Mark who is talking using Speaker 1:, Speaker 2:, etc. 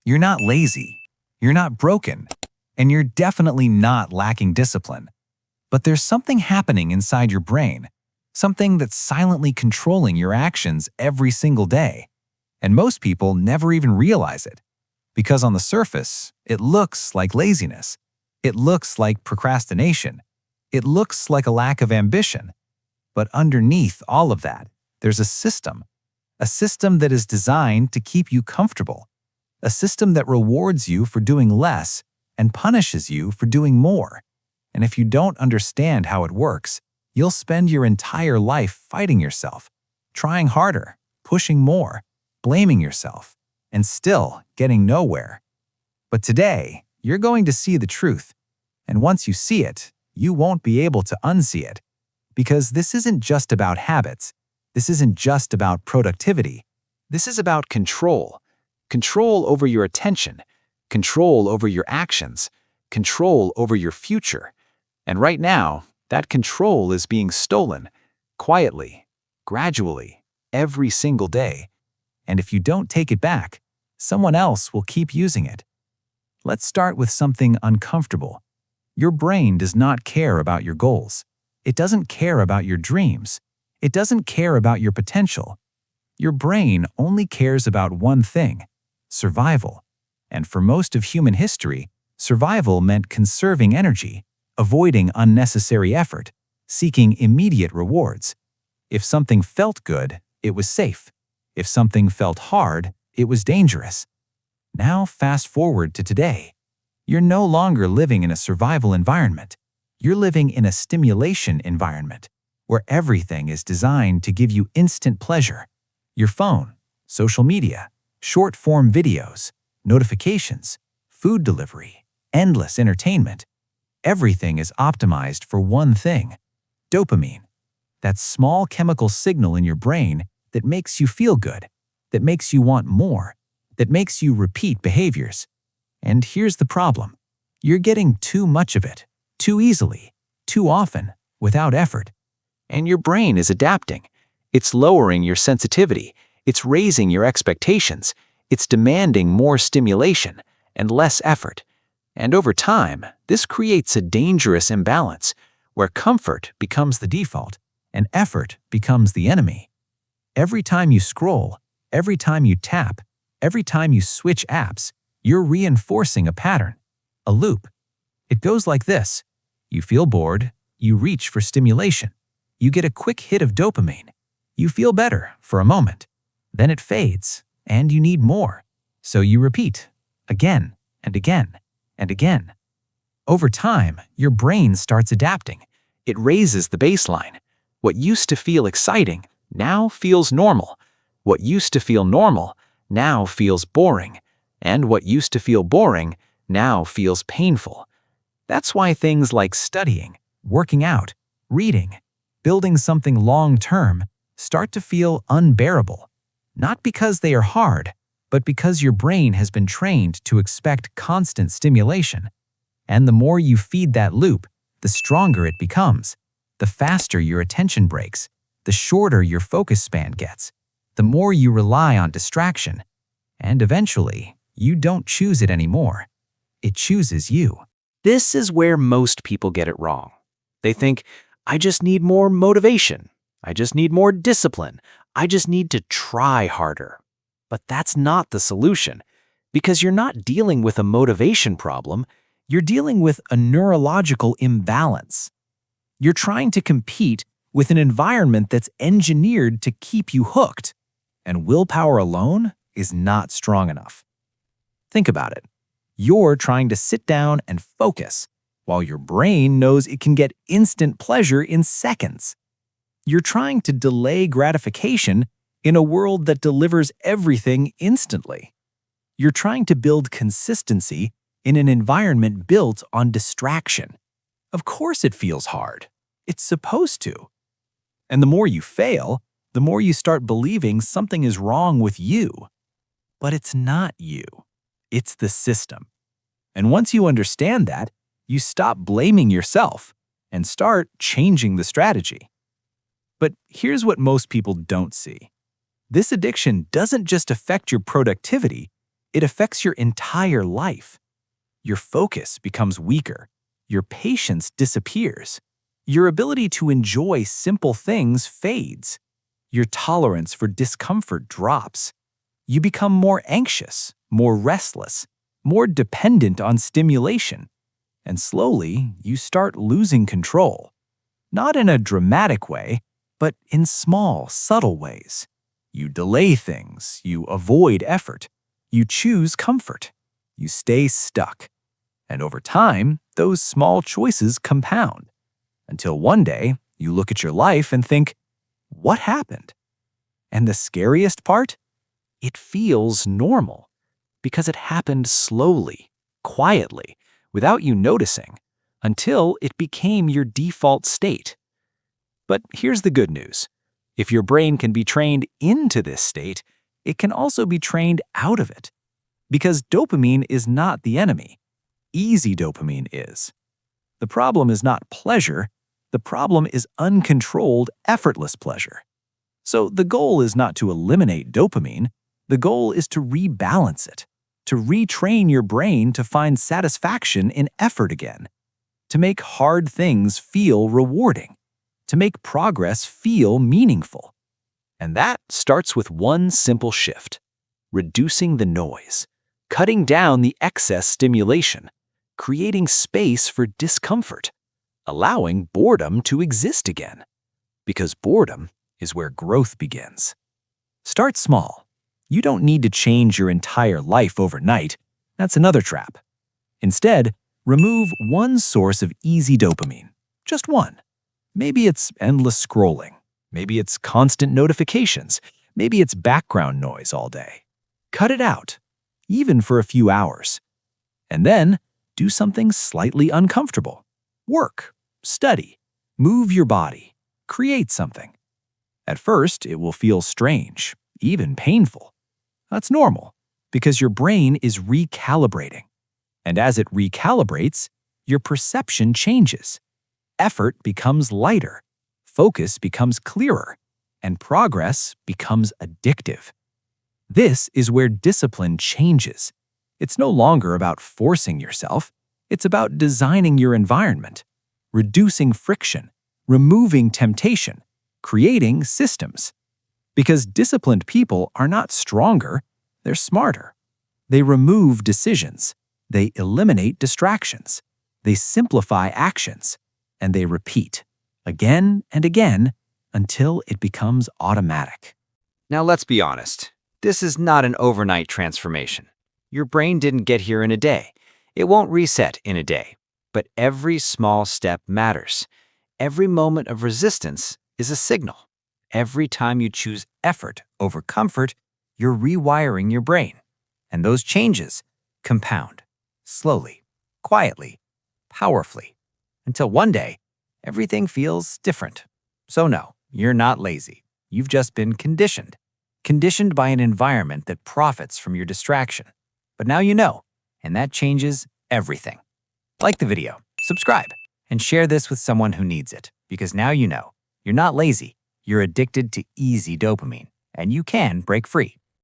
Speaker 1: You're not lazy, you're not broken, and you're definitely not lacking discipline. But there's something happening inside your brain, something that's silently controlling your actions every single day. And most people never even realize it. Because on the surface, it looks like laziness. It looks like procrastination. It looks like a lack of ambition. But underneath all of that, there's a system that is designed to keep you comfortable, a system that rewards you for doing less and punishes you for doing more. And if you don't understand how it works, you'll spend your entire life fighting yourself, trying harder, pushing more, blaming yourself, and still getting nowhere. But today, you're going to see the truth. And once you see it, you won't be able to unsee it. Because this isn't just about habits. This isn't just about productivity. This is about control. Control over your attention, control over your actions, control over your future. And right now, that control is being stolen, quietly, gradually, every single day. And if you don't take it back, someone else will keep using it. Let's start with something uncomfortable. Your brain does not care about your goals. It doesn't care about your dreams. It doesn't care about your potential. Your brain only cares about one thing: survival. And for most of human history, survival meant conserving energy, avoiding unnecessary effort, seeking immediate rewards. If something felt good, it was safe. If something felt hard, it was dangerous. Now fast forward to today. You're no longer living in a survival environment. You're living in a stimulation environment, where everything is designed to give you instant pleasure. Your phone, social media, short-form videos, notifications, food delivery, endless entertainment. Everything is optimized for one thing: dopamine. That small chemical signal in your brain that makes you feel good, that makes you want more, that makes you repeat behaviors. And here's the problem. You're getting too much of it, too easily, too often, without effort. And your brain is adapting. It's lowering your sensitivity. It's raising your expectations. It's demanding more stimulation and less effort. And over time, this creates a dangerous imbalance where comfort becomes the default and effort becomes the enemy. Every time you scroll, every time you tap, every time you switch apps, you're reinforcing a pattern, a loop. It goes like this. You feel bored, you reach for stimulation. You get a quick hit of dopamine. You feel better for a moment. Then it fades, and you need more. So you repeat, again and again and again. Over time, your brain starts adapting. It raises the baseline. What used to feel exciting now feels normal. What used to feel normal now feels boring. And what used to feel boring now feels painful. That's why things like studying, working out, reading, building something long-term start to feel unbearable. Not because they are hard, but because your brain has been trained to expect constant stimulation. And the more you feed that loop, the stronger it becomes. The faster your attention breaks, the shorter your focus span gets, the more you rely on distraction. And eventually, you don't choose it anymore. It chooses you.
Speaker 2: This is where most people get it wrong. They think, I just need more motivation. I just need more discipline. I just need to try harder. But that's not the solution, because you're not dealing with a motivation problem. You're dealing with a neurological imbalance. You're trying to compete with an environment that's engineered to keep you hooked, and willpower alone is not strong enough. Think about it. You're trying to sit down and focus, while your brain knows it can get instant pleasure in seconds. You're trying to delay gratification in a world that delivers everything instantly. You're trying to build consistency in an environment built on distraction. Of course it feels hard. It's supposed to. And the more you fail, the more you start believing something is wrong with you. But it's not you. It's the system. And once you understand that, you stop blaming yourself and start changing the strategy. But here's what most people don't see. This addiction doesn't just affect your productivity,
Speaker 1: It affects your entire life. Your focus becomes weaker. Your patience disappears. Your ability to enjoy simple things fades. Your tolerance for discomfort drops. You become more anxious, more restless, more dependent on stimulation. And slowly, you start losing control. Not in a dramatic way, but in small, subtle ways. You delay things, you avoid effort, you choose comfort, you stay stuck. And over time, those small choices compound. Until one day, you look at your life and think, what happened? And the scariest part? It feels normal because it happened slowly, quietly, without you noticing, until it became your default state. But here's the good news. If your brain can be trained into this state, it can also be trained out of it. Because dopamine is not the enemy. Easy dopamine is. The problem is not pleasure. The problem is uncontrolled, effortless pleasure. So the goal is not to eliminate dopamine. The goal is to rebalance it, to retrain your brain to find satisfaction in effort again, to make hard things feel rewarding, to make progress feel meaningful. And that starts with one simple shift: reducing the noise, cutting down the excess stimulation, creating space for discomfort, allowing boredom to exist again. Because boredom is where growth begins. Start small. You don't need to change your entire life overnight. That's another trap. Instead, remove one source of easy dopamine. Just one. Maybe it's endless scrolling. Maybe it's constant notifications. Maybe it's background noise all day. Cut it out, even for a few hours. And then, do something slightly uncomfortable. Work, study, move your body, create something. At first, it will feel strange, even painful. That's normal, because your brain is recalibrating. And as it recalibrates, your perception changes. Effort becomes lighter, focus becomes clearer, and progress becomes addictive. This is where discipline changes. It's no longer about forcing yourself. It's about designing your environment, reducing friction, removing temptation, creating systems. Because disciplined people are not stronger, they're smarter. They remove decisions. They eliminate distractions. They simplify actions. And they repeat again and again until it becomes automatic.
Speaker 2: Now let's be honest. This is not an overnight transformation. Your brain didn't get here in a day. It won't reset in a day. But every small step matters. Every moment of resistance is a signal. Every time you choose effort over comfort, you're rewiring your brain. And those changes compound, slowly, quietly, powerfully, until one day, everything feels different. So no, you're not lazy. You've just been conditioned. Conditioned by an environment that profits from your distraction. But now you know, and that changes everything. Like the video, subscribe, and share this with someone who needs it, because now you know, you're not lazy, you're addicted to easy dopamine, and you can break free.